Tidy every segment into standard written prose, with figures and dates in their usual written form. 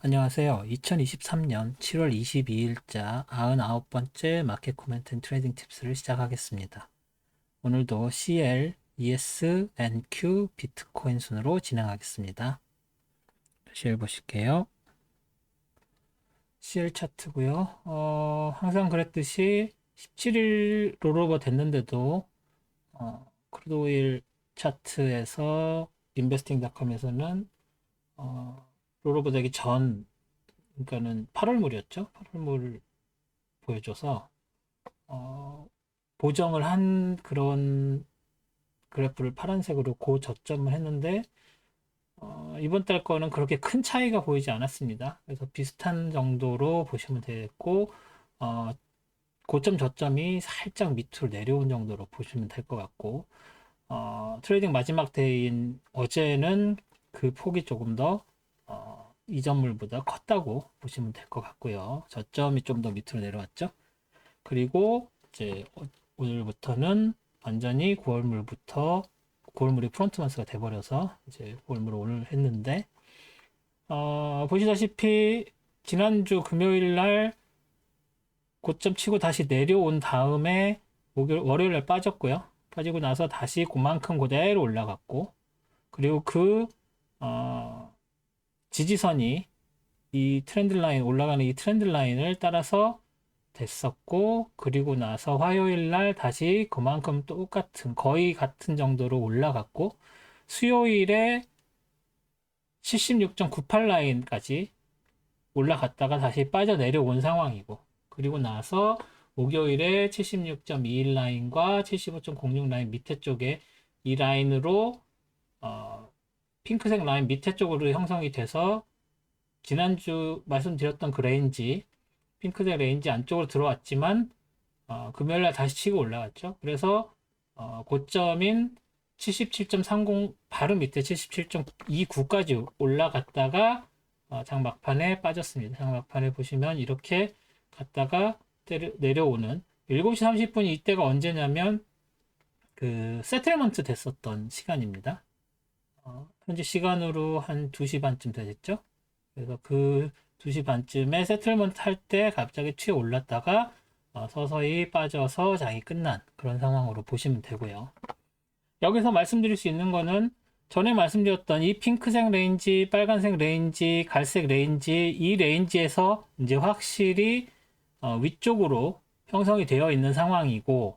안녕하세요. 2023년 7월 22일자 99번째 마켓 코멘트 앤 트레이딩 팁스를 시작하겠습니다. 오늘도 CL, ES, NQ, 비트코인 순으로 진행하겠습니다. CL 보실게요. CL 차트고요. 항상 그랬듯이 17일 롤오버 됐는데도 크루드오일 차트에서 인베스팅닷컴에서는 롤오버 되기 전 그러니까는 8월물이었죠. 8월물 보여줘서 보정을 한 그런 그래프를 파란색으로 고저점을 했는데 이번 달 거는 그렇게 큰 차이가 보이지 않았습니다. 그래서 비슷한 정도로 보시면 되겠고 어, 고점 저점이 살짝 밑으로 내려온 정도로 보시면 될 것 같고 트레이딩 마지막 데이인 어제는 그 폭이 조금 더 이전물보다 컸다고 보시면 될 것 같고요. 저점이 좀 더 밑으로 내려왔죠. 그리고 이제 오늘부터는 완전히 9월물부터 9월물이 프론트만스가 돼버려서 이제 9월물을 오늘 했는데 보시다시피 지난주 금요일 날 고점 치고 다시 내려온 다음에 월요일 날 빠졌고요. 빠지고 나서 다시 그만큼 그대로 올라갔고 그리고 그 지지선이 이 트렌드 라인 올라가는 이 트렌드 라인을 따라서 됐었고 그리고 나서 화요일 날 다시 그만큼 똑같은 거의 같은 정도로 올라갔고 수요일에 76.98 라인까지 올라갔다가 다시 빠져 내려온 상황이고 그리고 나서 목요일에 76.21 라인과 75.06 라인 밑에 쪽에 이 라인으로 핑크색 라인 밑에 쪽으로 형성이 돼서 지난주 말씀드렸던 그 레인지 핑크색 레인지 안쪽으로 들어왔지만 금요일날 다시 치고 올라갔죠. 그래서 고점인 77.30 바로 밑에 77.29까지 올라갔다가 장 막판에 빠졌습니다. 장 막판에 보시면 이렇게 갔다가 내려오는 7시 30분 이때가 언제냐면 그 세틀먼트 됐었던 시간입니다. 현재 시간으로 한 2시 반쯤 되겠죠. 그래서 그 2시 반쯤에 세틀먼트 할 때 갑자기 튀어 올랐다가 서서히 빠져서 장이 끝난 그런 상황으로 보시면 되고요. 여기서 말씀드릴 수 있는 거는 전에 말씀드렸던 이 핑크색 레인지, 빨간색 레인지, 갈색 레인지, 이 레인지에서 이제 확실히 위쪽으로 형성이 되어 있는 상황이고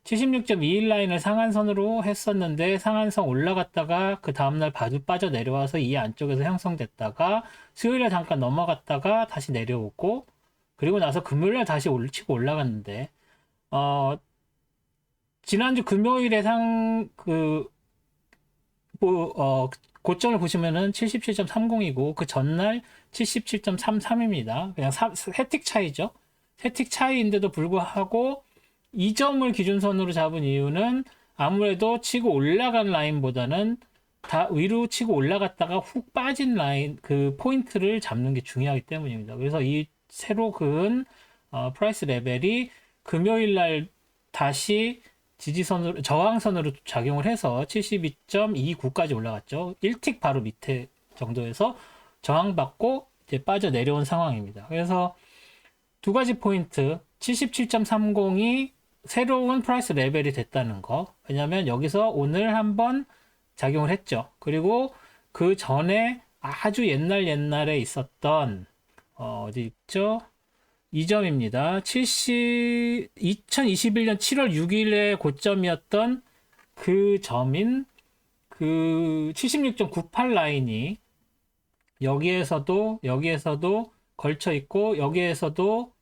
76.21 라인을 상한선으로 했었는데 상한선 올라갔다가 그 다음날 빠져 내려와서 이 안쪽에서 형성됐다가 수요일에 잠깐 넘어갔다가 다시 내려오고 그리고 나서 금요일날 다시 치고 올라갔는데 지난주 금요일에 고점을 보시면은 77.30이고 그 전날 77.33입니다. 그냥 세틱 차이죠. 세틱 차이인데도 불구하고 이 점을 기준선으로 잡은 이유는 아무래도 치고 올라간 라인보다는 다 위로 치고 올라갔다가 훅 빠진 라인 그 포인트를 잡는 게 중요하기 때문입니다. 그래서 이 새로 그은 프라이스 레벨이 금요일 날 다시 지지선으로 저항선으로 작용을 해서 72.29까지 올라갔죠. 1틱 바로 밑에 정도에서 저항받고 이제 빠져 내려온 상황입니다. 그래서 두 가지 포인트 77.30이 새로운 프라이스 레벨이 됐다는 거. 왜냐면 여기서 오늘 한번 작용을 했죠. 그리고 그 전에 아주 옛날에 있었던 어디 있죠? 이 점입니다. 2021년 7월 6일에 고점이었던 그 점인 그 76.98 라인이 여기에서도 걸쳐 있고 여기에서도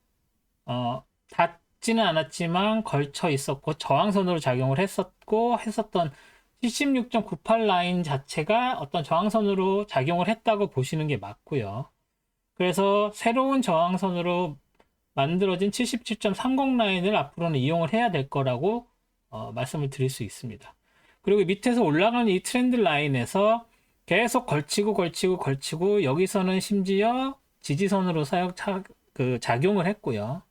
닿지는 않았지만 걸쳐 있었고 저항선으로 작용을 했었던 76.98 라인 자체가 어떤 저항선으로 작용을 했다고 보시는 게 맞고요. 그래서 새로운 저항선으로 만들어진 77.30 라인을 앞으로는 이용을 해야 될 거라고 말씀을 드릴 수 있습니다. 그리고 밑에서 올라가는 이 트렌드 라인에서 계속 걸치고 여기서는 심지어 지지선으로 작용을 했고요.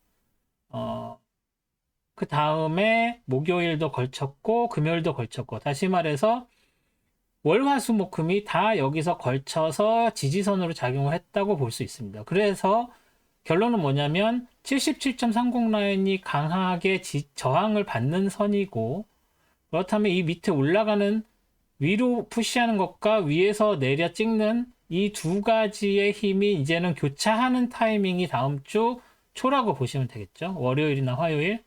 그 다음에 목요일도 걸쳤고 금요일도 걸쳤고 다시 말해서 월화수목금이 다 여기서 걸쳐서 지지선으로 작용을 했다고 볼 수 있습니다. 그래서 결론은 뭐냐면 77.30 라인이 강하게 저항을 받는 선이고, 그렇다면 이 밑에 올라가는 위로 푸시하는 것과 위에서 내려 찍는 이 두 가지의 힘이 이제는 교차하는 타이밍이 다음 주 초라고 보시면 되겠죠. 월요일이나 화요일.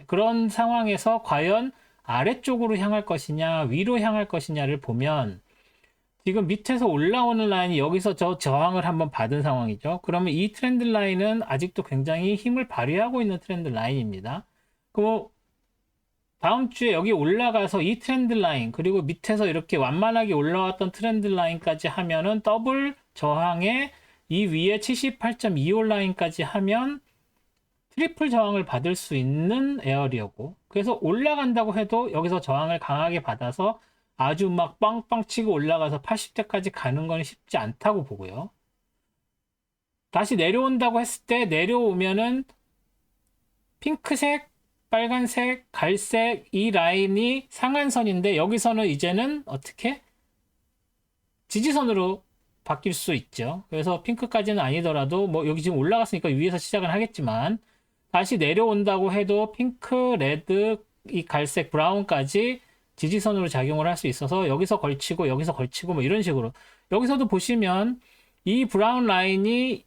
그런 상황에서 과연 아래쪽으로 향할 것이냐, 위로 향할 것이냐를 보면 지금 밑에서 올라오는 라인이 여기서 저 저항을 한번 받은 상황이죠. 그러면 이 트렌드 라인은 아직도 굉장히 힘을 발휘하고 있는 트렌드 라인입니다. 그 다음 주에 여기 올라가서 이 트렌드 라인, 그리고 밑에서 이렇게 완만하게 올라왔던 트렌드 라인까지 하면은 더블 저항에 이 위에 78.25 라인까지 하면 트리플 저항을 받을 수 있는 에어리어고, 그래서 올라간다고 해도 여기서 저항을 강하게 받아서 아주 막 빵빵 치고 올라가서 80대까지 가는 건 쉽지 않다고 보고요. 다시 내려온다고 했을 때 내려오면은 핑크색, 빨간색, 갈색 이 라인이 상한선인데 여기서는 이제는 어떻게 지지선으로 바뀔 수 있죠. 그래서 핑크까지는 아니더라도 뭐 여기 지금 올라갔으니까 위에서 시작은 하겠지만 다시 내려온다고 해도 핑크, 레드, 이 갈색, 브라운까지 지지선으로 작용을 할 수 있어서 여기서 걸치고 여기서 걸치고 뭐 이런 식으로, 여기서도 보시면 이 브라운 라인이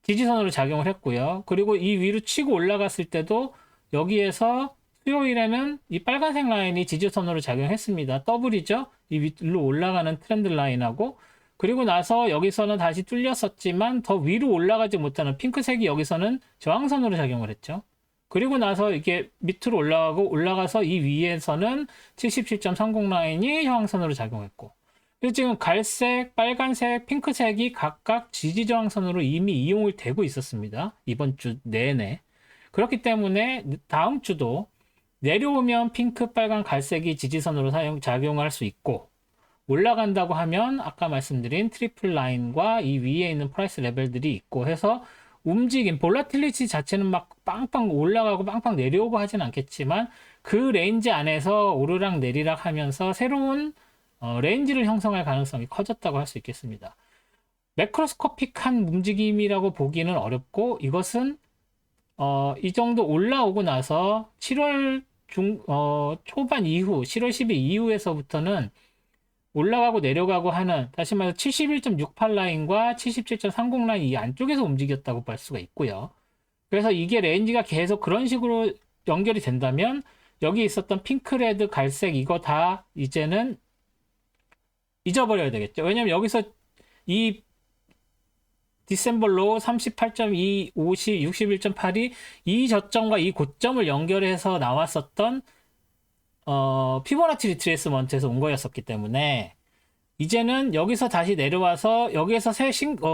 지지선으로 작용을 했고요. 그리고 이 위로 치고 올라갔을 때도 여기에서 수요일에는 이 빨간색 라인이 지지선으로 작용했습니다. 더블이죠. 이 위로 올라가는 트렌드 라인하고, 그리고 나서 여기서는 다시 뚫렸었지만 더 위로 올라가지 못하는 핑크색이 여기서는 저항선으로 작용을 했죠. 그리고 나서 이게 밑으로 올라가서 이 위에서는 77.30 라인이 저항선으로 작용했고, 그래서 지금 갈색, 빨간색, 핑크색이 각각 지지 저항선으로 이미 이용을 되고 있었습니다. 이번 주 내내. 그렇기 때문에 다음 주도 내려오면 핑크, 빨간, 갈색이 지지선으로 작용할 수 있고, 올라간다고 하면 아까 말씀드린 트리플 라인과 이 위에 있는 프라이스 레벨들이 있고 해서 움직임, 볼라틸리티 자체는 막 빵빵 올라가고 빵빵 내려오고 하진 않겠지만 그 레인지 안에서 오르락 내리락 하면서 새로운 레인지를 형성할 가능성이 커졌다고 할 수 있겠습니다. 매크로스코픽한 움직임이라고 보기는 어렵고, 이것은 이 정도 올라오고 나서 7월 초반 이후, 7월 10일 이후에서부터는 올라가고 내려가고 하는, 다시 말해서 71.68 라인과 77.30 라인 이 안쪽에서 움직였다고 볼 수가 있고요. 그래서 이게 레인지가 계속 그런 식으로 연결이 된다면 여기 있었던 핑크, 레드, 갈색 이거 다 이제는 잊어버려야 되겠죠. 왜냐면 여기서 이 디셈블로 38.2, 50, 61.8이 이 저점과 이 고점을 연결해서 나왔었던 피보나치 리트레이스먼트에서 온 거였었기 때문에 이제는 여기서 다시 내려와서 여기에서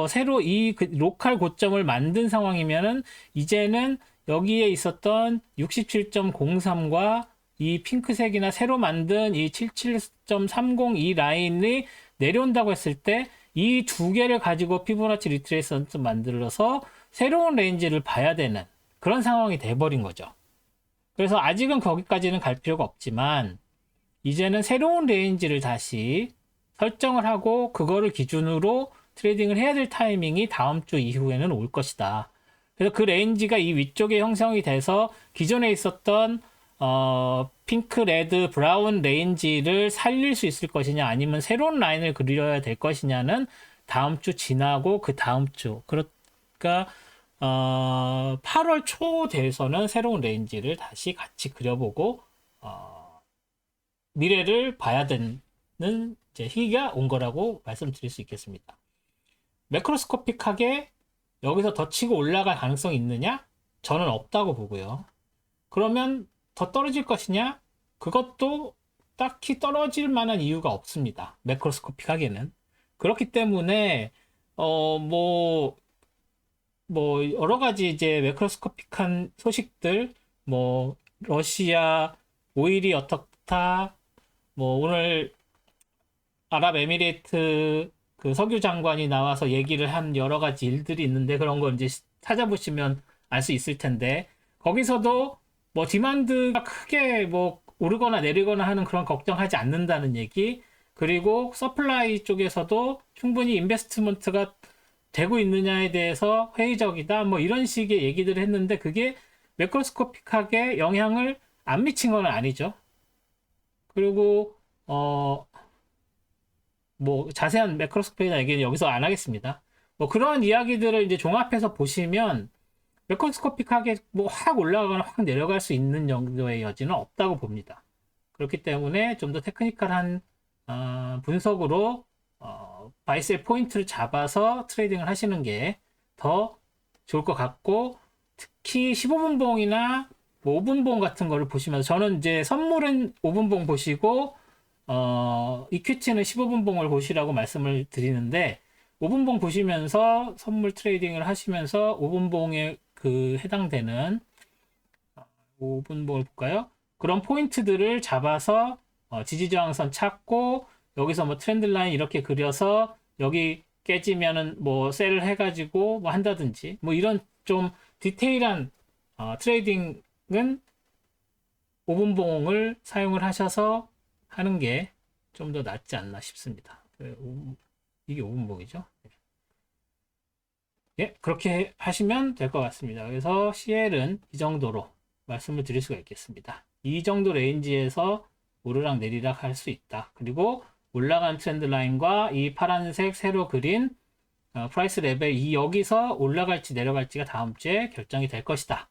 새로 이 로컬 고점을 만든 상황이면은 이제는 여기에 있었던 67.03과 이 핑크색이나 새로 만든 이 77.30 이 라인이 내려온다고 했을 때 이 두 개를 가지고 피보나치 리트레이스먼트 만들어서 새로운 레인지를 봐야 되는 그런 상황이 돼버린 거죠. 그래서 아직은 거기까지는 갈 필요가 없지만 이제는 새로운 레인지를 다시 설정을 하고 그거를 기준으로 트레이딩을 해야 될 타이밍이 다음 주 이후에는 올 것이다. 그래서 그 레인지가 이 위쪽에 형성이 돼서 기존에 있었던 핑크, 레드, 브라운 레인지를 살릴 수 있을 것이냐 아니면 새로운 라인을 그려야 될 것이냐는 다음 주 지나고 그 다음 주, 그러니까 8월 초 돼서는 새로운 레인지를 다시 같이 그려보고 미래를 봐야 되는 이제 시기가 온 거라고 말씀드릴 수 있겠습니다. 매크로스코픽하게 여기서 더 치고 올라갈 가능성이 있느냐? 저는 없다고 보고요. 그러면 더 떨어질 것이냐? 그것도 딱히 떨어질 만한 이유가 없습니다. 매크로스코픽하게는. 그렇기 때문에 여러 가지 이제 매크로스코픽한 소식들, 뭐 러시아 오일이 어떻다, 뭐 오늘 아랍에미레이트 그 석유 장관이 나와서 얘기를 한 여러 가지 일들이 있는데 그런 거 이제 찾아보시면 알 수 있을 텐데 거기서도 뭐 디만드가 크게 뭐 오르거나 내리거나 하는 그런 걱정하지 않는다는 얘기, 그리고 서플라이 쪽에서도 충분히 인베스트먼트가 되고 있느냐에 대해서 회의적이다. 뭐 이런 식의 얘기들을 했는데 그게 매크로스코픽하게 영향을 안 미친 건 아니죠. 그리고 뭐 자세한 매크로스코픽이나 얘기는 여기서 안 하겠습니다. 뭐 그런 이야기들을 이제 종합해서 보시면 매크로스코픽하게 뭐 확 올라가거나 확 내려갈 수 있는 정도의 여지는 없다고 봅니다. 그렇기 때문에 좀 더 테크니컬한 분석으로 바이셀 포인트를 잡아서 트레이딩을 하시는 게 더 좋을 것 같고, 특히 15분봉이나 뭐 5분봉 같은 거를 보시면서, 저는 이제 선물은 5분봉 보시고 이퀴티는 15분봉을 보시라고 말씀을 드리는데, 5분봉 보시면서 선물 트레이딩을 하시면서 5분봉에 그 해당되는 5분봉을 볼까요? 그런 포인트들을 잡아서 지지저항선 찾고, 여기서 뭐 트렌드 라인 이렇게 그려서 여기 깨지면은 뭐 셀을 해가지고 뭐 한다든지, 뭐 이런 좀 디테일한 트레이딩은 5분봉을 사용을 하셔서 하는 게 좀 더 낫지 않나 싶습니다. 이게 5분봉이죠. 예, 그렇게 하시면 될 것 같습니다. 그래서 CL은 이 정도로 말씀을 드릴 수가 있겠습니다. 이 정도 레인지에서 오르락 내리락 할 수 있다. 그리고 올라간 트렌드 라인과 이 파란색 새로 그린 프라이스 레벨, 이 여기서 올라갈지 내려갈지가 다음 주에 결정이 될 것이다.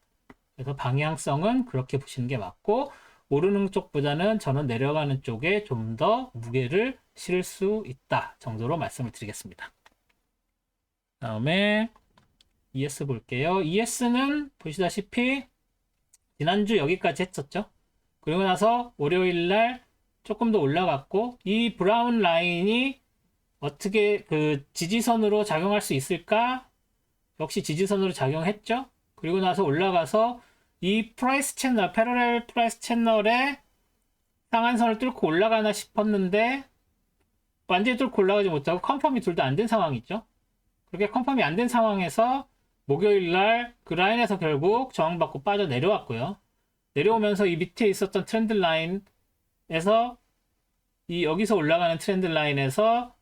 그래서 방향성은 그렇게 보시는 게 맞고, 오르는 쪽보다는 저는 내려가는 쪽에 좀 더 무게를 실을 수 있다 정도로 말씀을 드리겠습니다. 다음에 ES 볼게요. ES는 보시다시피 지난주 여기까지 했었죠. 그리고 나서 월요일날 조금 더 올라갔고, 이 브라운 라인이 어떻게 그 지지선으로 작용할 수 있을까? 역시 지지선으로 작용했죠. 그리고 나서 올라가서 이 프라이스 채널, 패러렐 프라이스 채널에 상한선을 뚫고 올라가나 싶었는데 완전히 뚫고 올라가지 못하고 컨펌이 둘 다 안 된 상황이죠. 그렇게 컨펌이 안 된 상황에서 목요일날 그 라인에서 결국 저항받고 빠져 내려왔고요. 내려오면서 이 밑에 있었던 트렌드 라인에서 이 여기서 올라가는 트렌드 라인에서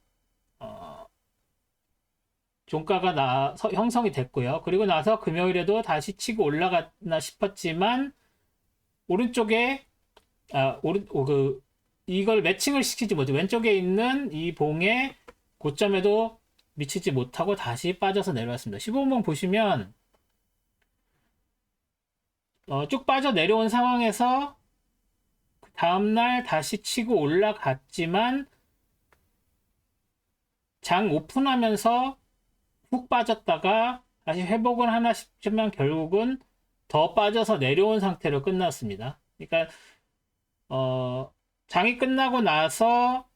종가가 형성이 됐고요. 그리고 나서 금요일에도 다시 치고 올라갔나 싶었지만 오른쪽에 이걸 매칭을 시키지 못해 왼쪽에 있는 이 봉의 고점에도 미치지 못하고 다시 빠져서 내려왔습니다. 15분봉 보시면 쭉 빠져 내려온 상황에서 다음날 다시 치고 올라갔지만 장 오픈하면서 훅 빠졌다가 다시 회복을 하나 싶지만 결국은 더 빠져서 내려온 상태로 끝났습니다. 그러니까 장이 끝나고 나서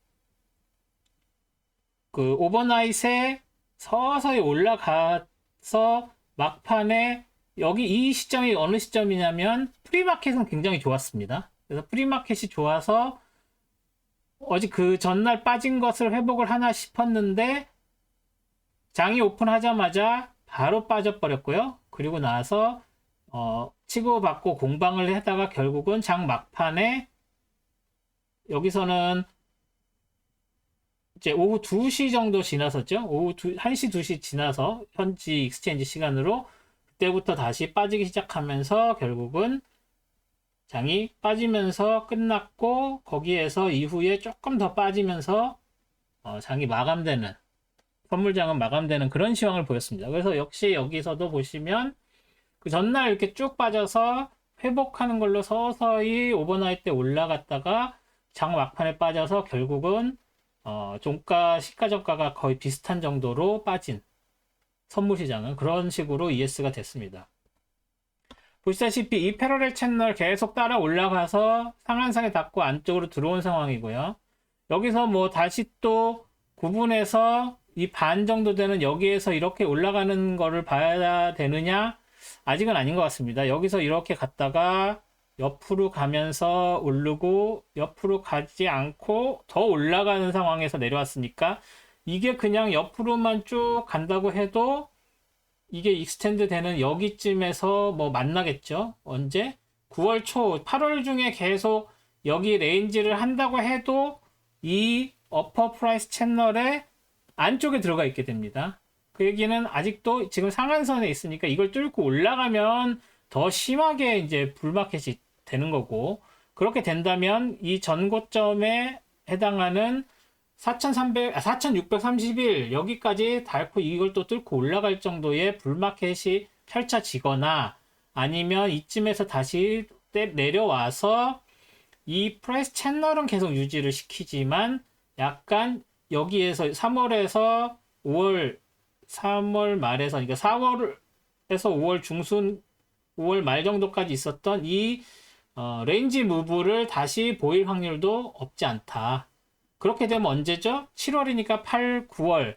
그 오버나잇에 서서히 올라가서 막판에 여기 이 시점이 어느 시점이냐면 프리마켓은 굉장히 좋았습니다. 그래서 프리마켓이 좋아서 어제 그 전날 빠진 것을 회복을 하나 싶었는데 장이 오픈하자마자 바로 빠져버렸고요. 그리고 나서 치고받고 공방을 하다가 결국은 장 막판에 여기서는 이제 오후 2시 정도 지나섰죠. 오후 1시, 2시 지나서 현지 익스체인지 시간으로 그때부터 다시 빠지기 시작하면서 결국은 장이 빠지면서 끝났고, 거기에서 이후에 조금 더 빠지면서 장이 마감되는, 선물장은 마감되는 그런 시황을 보였습니다. 그래서 역시 여기서도 보시면 그 전날 이렇게 쭉 빠져서 회복하는 걸로 서서히 오버나잇 때 올라갔다가 장 막판에 빠져서 결국은 종가 시가저가가 거의 비슷한 정도로 빠진 선물시장은 그런 식으로 ES가 됐습니다. 보시다시피 이 패러렐 채널 계속 따라 올라가서 상한선에 닿고 안쪽으로 들어온 상황이고요. 여기서 뭐 다시 또 구분해서 이 반 정도 되는 여기에서 이렇게 올라가는 거를 봐야 되느냐? 아직은 아닌 것 같습니다. 여기서 이렇게 갔다가 옆으로 가면서 오르고 옆으로 가지 않고 더 올라가는 상황에서 내려왔으니까 이게 그냥 옆으로만 쭉 간다고 해도 이게 익스텐드 되는 여기쯤에서 뭐 만나겠죠. 언제? 9월 초, 8월 중에 계속 여기 레인지를 한다고 해도 이 어퍼 프라이스 채널의 안쪽에 들어가 있게 됩니다. 그 얘기는 아직도 지금 상한선에 있으니까 이걸 뚫고 올라가면 더 심하게 이제 불마켓이 되는 거고, 그렇게 된다면 이 전고점에 해당하는 4631 여기까지 닳고 이걸 또 뚫고 올라갈 정도의 불마켓이 펼쳐지거나, 아니면 이쯤에서 다시 내려와서 이 프라이스 채널은 계속 유지를 시키지만 약간 여기에서 3월에서 3월 말에서, 그러니까 4월에서 5월 중순, 5월 말 정도까지 있었던 이 레인지 무브를 다시 보일 확률도 없지 않다. 그렇게 되면 언제죠? 7월이니까 8, 9월.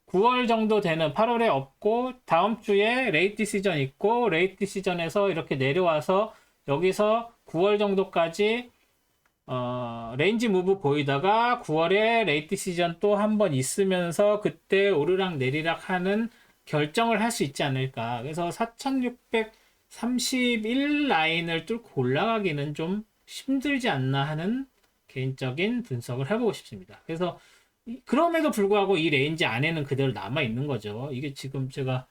9월 정도 되는 8월에 없고 다음 주에 레이트 시전 있고 레이트 시전에서 이렇게 내려와서 여기서 9월 정도까지 레인지 무브 보이다가 9월에 레이트 시전 또 한 번 있으면서 그때 오르락 내리락 하는 결정을 할 수 있지 않을까. 그래서 4631 라인을 뚫고 올라가기는 좀 힘들지 않나 하는 개인적인 분석을 해보고 싶습니다. 그래서 그럼에도 불구하고 이 레인지 안에는 그대로 남아 있는 거죠. 이게 지금 제가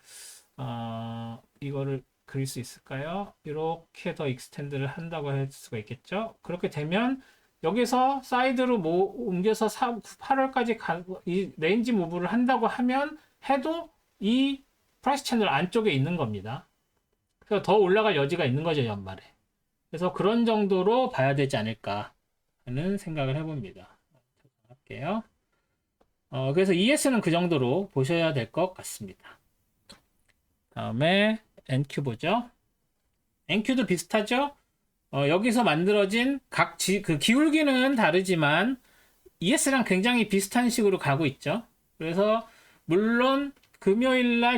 이거를 그릴 수 있을까요? 이렇게 더 익스텐드를 한다고 할 수가 있겠죠. 그렇게 되면 여기서 사이드로 옮겨서 8월까지 이 레인지 무브를 한다고 하면 해도 이 프라이스 채널 안쪽에 있는 겁니다. 그래서 더 올라갈 여지가 있는 거죠, 연말에. 그래서 그런 정도로 봐야 되지 않을까 하는 생각을 해봅니다. 할게요. 그래서 ES는 그 정도로 보셔야 될 것 같습니다. 다음에 NQ 보죠. NQ도 비슷하죠? 여기서 만들어진 그 기울기는 다르지만 ES랑 굉장히 비슷한 식으로 가고 있죠. 그래서 물론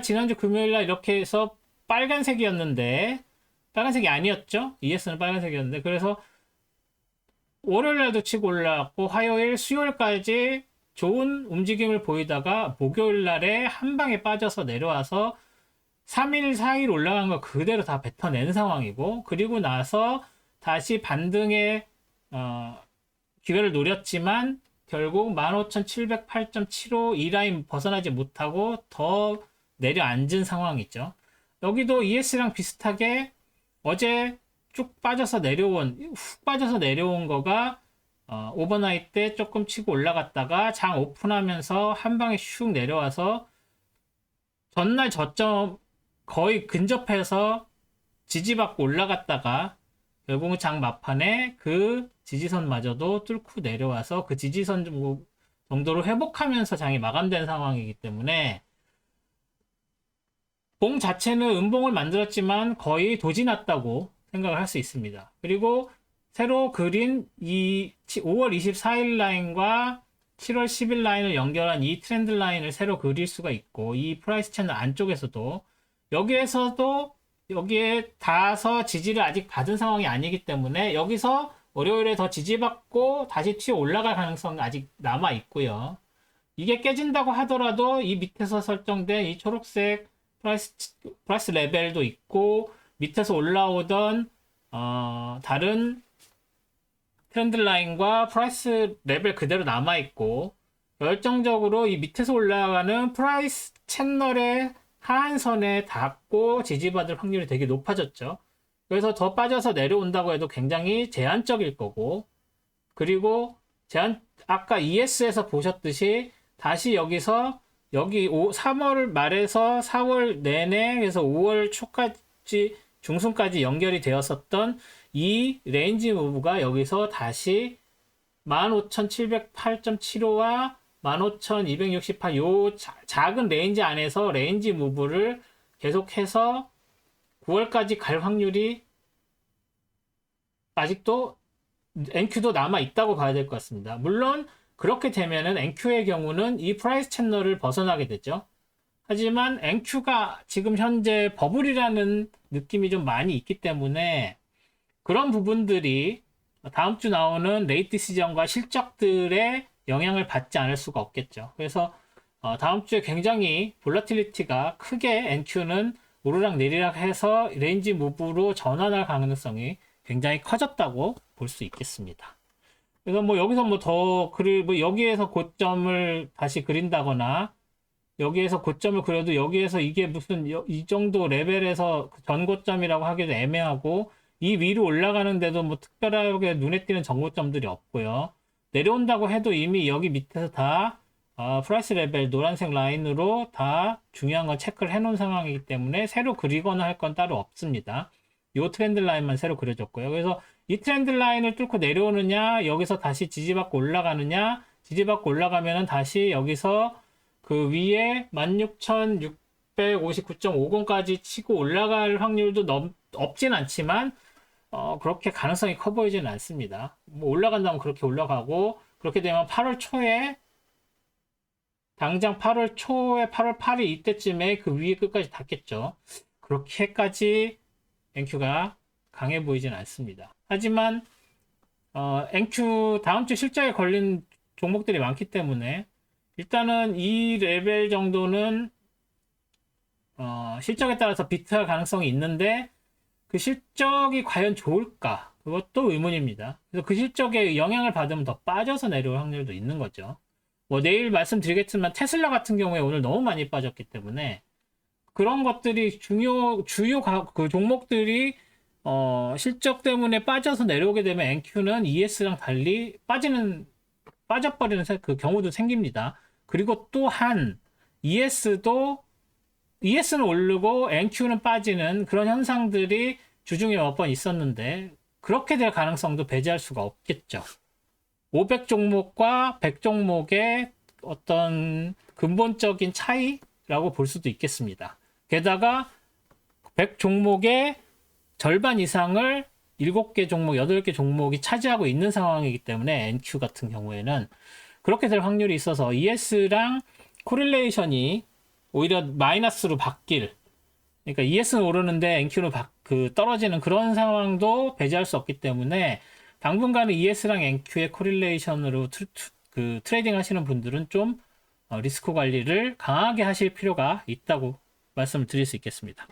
지난주 금요일날 이렇게 해서 빨간색이었는데, 빨간색이 아니었죠? ES는 빨간색이었는데, 그래서 월요일날도 치고 올라왔고, 화요일, 수요일까지 좋은 움직임을 보이다가, 목요일날에 한 방에 빠져서 내려와서 3일, 4일 올라간 거 그대로 다 뱉어낸 상황이고, 그리고 나서 다시 반등의 기회를 노렸지만 결국 15,708.75 이 라인 벗어나지 못하고 더 내려앉은 상황이죠. 여기도 ES랑 비슷하게 어제 쭉 빠져서 훅 빠져서 내려온 거가 오버나이트 때 조금 치고 올라갔다가 장 오픈하면서 한 방에 슉 내려와서 전날 저점 거의 근접해서 지지받고 올라갔다가 결국은 장 막판에 그 지지선마저도 뚫고 내려와서 그 지지선 정도로 회복하면서 장이 마감된 상황이기 때문에 봉 자체는 음봉을 만들었지만 거의 도지났다고 생각을 할 수 있습니다. 그리고 새로 그린 이 5월 24일 라인과 7월 10일 라인을 연결한 이 트렌드 라인을 새로 그릴 수가 있고, 이 프라이스 채널 안쪽에서도 여기에 닿아서 지지를 아직 받은 상황이 아니기 때문에 여기서 월요일에 더 지지받고 다시 튀어 올라갈 가능성이 아직 남아 있고요. 이게 깨진다고 하더라도 이 밑에서 설정된 이 초록색 프라이스 레벨도 있고, 밑에서 올라오던 다른 트렌드 라인과 프라이스 레벨 그대로 남아 있고, 결정적으로 이 밑에서 올라가는 프라이스 채널의 하한선에 닿고 지지받을 확률이 되게 높아졌죠. 그래서 더 빠져서 내려온다고 해도 굉장히 제한적일 거고, 그리고 아까 ES에서 보셨듯이 다시 여기서 여기 3월 말에서 4월 내내, 그래서 5월 초까지 중순까지 연결이 되었었던 이 레인지 무브가 여기서 다시 15,708.75와 15,268 요 작은 레인지 안에서 레인지 무브를 계속해서 9월까지 갈 확률이 아직도 NQ도 남아 있다고 봐야 될 것 같습니다. 물론 그렇게 되면은 NQ의 경우는 이 프라이스 채널을 벗어나게 되죠. 하지만 NQ가 지금 현재 버블이라는 느낌이 좀 많이 있기 때문에 그런 부분들이 다음 주 나오는 레이트 시전과 실적들의 영향을 받지 않을 수가 없겠죠. 그래서 다음 주에 굉장히 볼라틸리티가 크게 NQ는 오르락 내리락 해서 레인지 무브로 전환할 가능성이 굉장히 커졌다고 볼 수 있겠습니다. 그래서 뭐 여기서 뭐 더 뭐 여기에서 고점을 다시 그린다거나 여기에서 고점을 그려도 여기에서 이게 무슨 이 정도 레벨에서 전 고점이라고 하기도 애매하고 이 위로 올라가는데도 뭐 특별하게 눈에 띄는 전고점들이 없고요. 내려온다고 해도 이미 여기 밑에서 다 프라이스 레벨 노란색 라인으로 다 중요한 건 체크를 해놓은 상황이기 때문에 새로 그리거나 할 건 따로 없습니다. 이 트렌드 라인만 새로 그려줬고요. 그래서 이 트렌드 라인을 뚫고 내려오느냐, 여기서 다시 지지받고 올라가느냐, 지지받고 올라가면은 다시 여기서 그 위에 16,659.50까지 치고 올라갈 확률도 없진 않지만 그렇게 가능성이 커 보이지는 않습니다. 뭐 올라간다면 그렇게 올라가고 그렇게 되면 8월 초에 당장 8월 초에 8월 8일 이때쯤에 그 위에 끝까지 닿겠죠. 그렇게까지 NQ가 강해 보이진 않습니다. 하지만 NQ 다음 주 실적에 걸린 종목들이 많기 때문에 일단은 이 레벨 정도는 실적에 따라서 비트할 가능성이 있는데 그 실적이 과연 좋을까? 그것도 의문입니다. 그래서 그 실적에 영향을 받으면 더 빠져서 내려올 확률도 있는 거죠. 뭐 내일 말씀드리겠지만 테슬라 같은 경우에 오늘 너무 많이 빠졌기 때문에 그런 것들이 주요 그 종목들이 실적 때문에 빠져서 내려오게 되면 NQ는 ES랑 달리 빠져버리는 그 경우도 생깁니다. 그리고 또한 ES는 오르고 NQ는 빠지는 그런 현상들이 주중에 몇 번 있었는데 그렇게 될 가능성도 배제할 수가 없겠죠. 500 종목과 100 종목의 어떤 근본적인 차이라고 볼 수도 있겠습니다. 게다가 100 종목의 절반 이상을 7개 종목, 8개 종목이 차지하고 있는 상황이기 때문에 NQ 같은 경우에는 그렇게 될 확률이 있어서 ES랑 코릴레이션이 오히려 마이너스로 바뀔, 그러니까 ES는 오르는데 NQ는 떨어지는 그런 상황도 배제할 수 없기 때문에 당분간은 ES랑 NQ의 코릴레이션으로 트레이딩 하시는 분들은 좀 리스크 관리를 강하게 하실 필요가 있다고 말씀을 드릴 수 있겠습니다.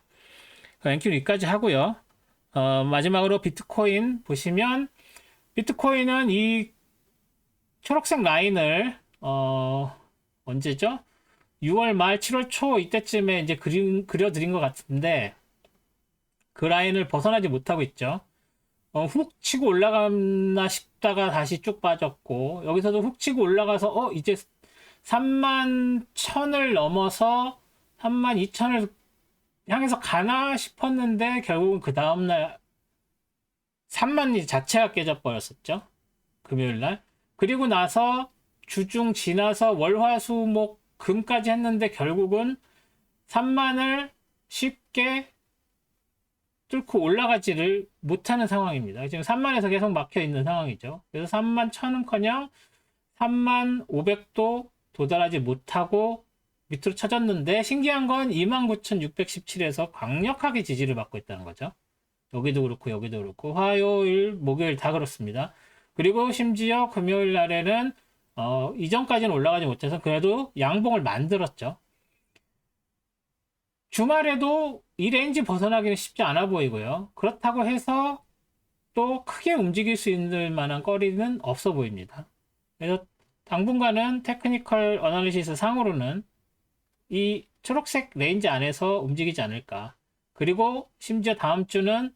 NQ는 여기까지 하고요. 마지막으로 비트코인 보시면 비트코인은 이 초록색 라인을 언제죠? 6월 말 7월 초 이때쯤에 이제 그려드린 것 같은데 그 라인을 벗어나지 못하고 있죠. 훅 치고 올라갔나 싶다가 다시 쭉 빠졌고 여기서도 훅 치고 올라가서 이제 31,000을 넘어서 32,000을 향해서 가나 싶었는데 결국은 그 다음날 3만이 자체가 깨져버렸었죠. 금요일날. 그리고 나서 주중 지나서 월화수목 금까지 했는데 결국은 3만을 쉽게 뚫고 올라가지를 못하는 상황입니다. 지금 3만에서 계속 막혀 있는 상황이죠. 그래서 3만 1000은커녕 3만 500도 도달하지 못하고 밑으로 쳐졌는데 신기한 건 29,617에서 강력하게 지지를 받고 있다는 거죠. 여기도 그렇고 여기도 그렇고 화요일, 목요일 다 그렇습니다. 그리고 심지어 금요일 날에는 이전까지는 올라가지 못해서 그래도 양봉을 만들었죠. 주말에도 이 레인지 벗어나기는 쉽지 않아 보이고요. 그렇다고 해서 또 크게 움직일 수 있는 만한 거리는 없어 보입니다. 그래서 당분간은 테크니컬 어널리시스 상으로는 이 초록색 레인지 안에서 움직이지 않을까. 그리고 심지어 다음 주는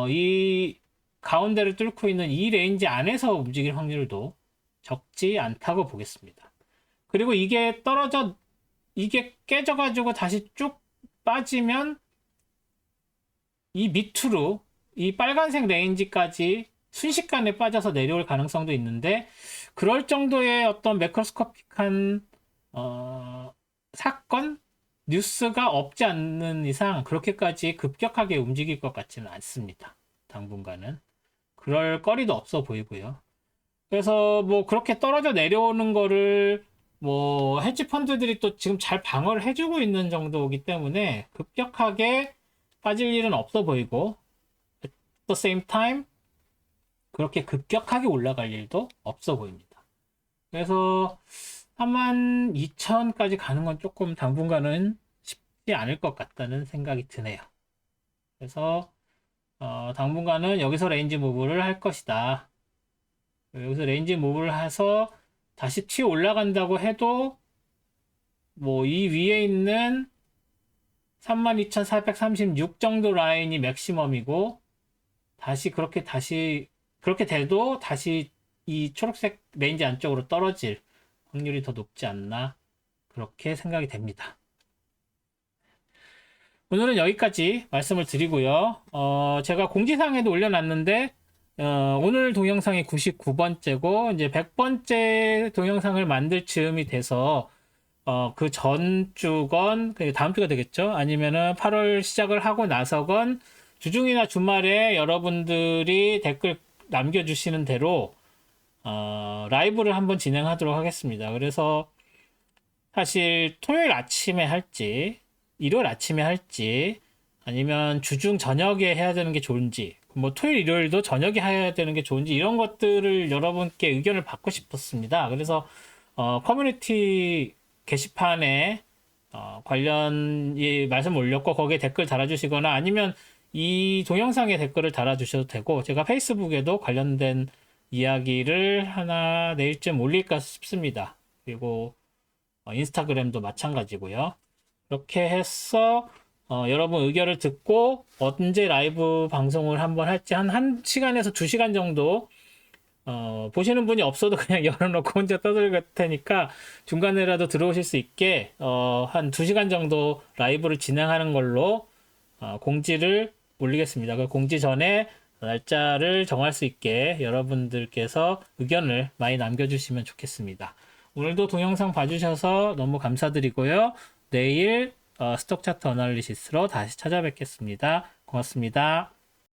이 가운데를 뚫고 있는 이 레인지 안에서 움직일 확률도 적지 않다고 보겠습니다. 그리고 이게 깨져가지고 다시 쭉 빠지면 이 밑으로 이 빨간색 레인지까지 순식간에 빠져서 내려올 가능성도 있는데 그럴 정도의 어떤 매크로스코픽한 사건, 뉴스가 없지 않는 이상 그렇게까지 급격하게 움직일 것 같지는 않습니다. 당분간은. 그럴 거리도 없어 보이고요. 그래서 뭐 그렇게 떨어져 내려오는 거를 뭐 헤지 펀드들이 또 지금 잘 방어를 해주고 있는 정도이기 때문에 급격하게 빠질 일은 없어 보이고 at the same time 그렇게 급격하게 올라갈 일도 없어 보입니다. 그래서 32,000까지 가는 건 조금 당분간은 쉽지 않을 것 같다는 생각이 드네요. 그래서 당분간은 여기서 레인지 무브를 할 것이다. 여기서 레인지 무브를 해서 다시 튀어 올라간다고 해도 뭐 이 위에 있는 32,436 정도 라인이 맥시멈이고 그렇게 돼도 다시 이 초록색 레인지 안쪽으로 떨어질 확률이 더 높지 않나 그렇게 생각이 됩니다. 오늘은 여기까지 말씀을 드리고요. 제가 공지사항에도 올려놨는데 오늘 동영상이 99번째고 이제 100번째 동영상을 만들 즈음이 돼서 그 전주건 다음 주가 되겠죠. 아니면은 8월 시작을 하고 나서건 주중이나 주말에 여러분들이 댓글 남겨주시는 대로 라이브를 한번 진행하도록 하겠습니다. 그래서 사실 토요일 아침에 할지 일요일 아침에 할지 아니면 주중 저녁에 해야 되는 게 좋은지 뭐 토요일 일요일도 저녁에 해야 되는 게 좋은지 이런 것들을 여러분께 의견을 받고 싶었습니다. 그래서 커뮤니티 게시판에 관련 말씀 올렸고 거기에 댓글 달아주시거나 아니면 이 동영상에 댓글을 달아주셔도 되고 제가 페이스북에도 관련된 이야기를 하나 내일쯤 올릴까 싶습니다. 그리고 인스타그램도 마찬가지고요. 이렇게 해서 여러분 의견을 듣고 언제 라이브 방송을 한번 할지 한 1시간에서 2시간 정도 보시는 분이 없어도 그냥 열어놓고 혼자 떠들 테니까 중간에라도 들어오실 수 있게 한 2시간 정도 라이브를 진행하는 걸로 공지를 올리겠습니다. 그 공지 전에 날짜를 정할 수 있게 여러분들께서 의견을 많이 남겨주시면 좋겠습니다. 오늘도 동영상 봐주셔서 너무 감사드리고요. 내일 스톡 차트 어널리시스로 다시 찾아뵙겠습니다. 고맙습니다.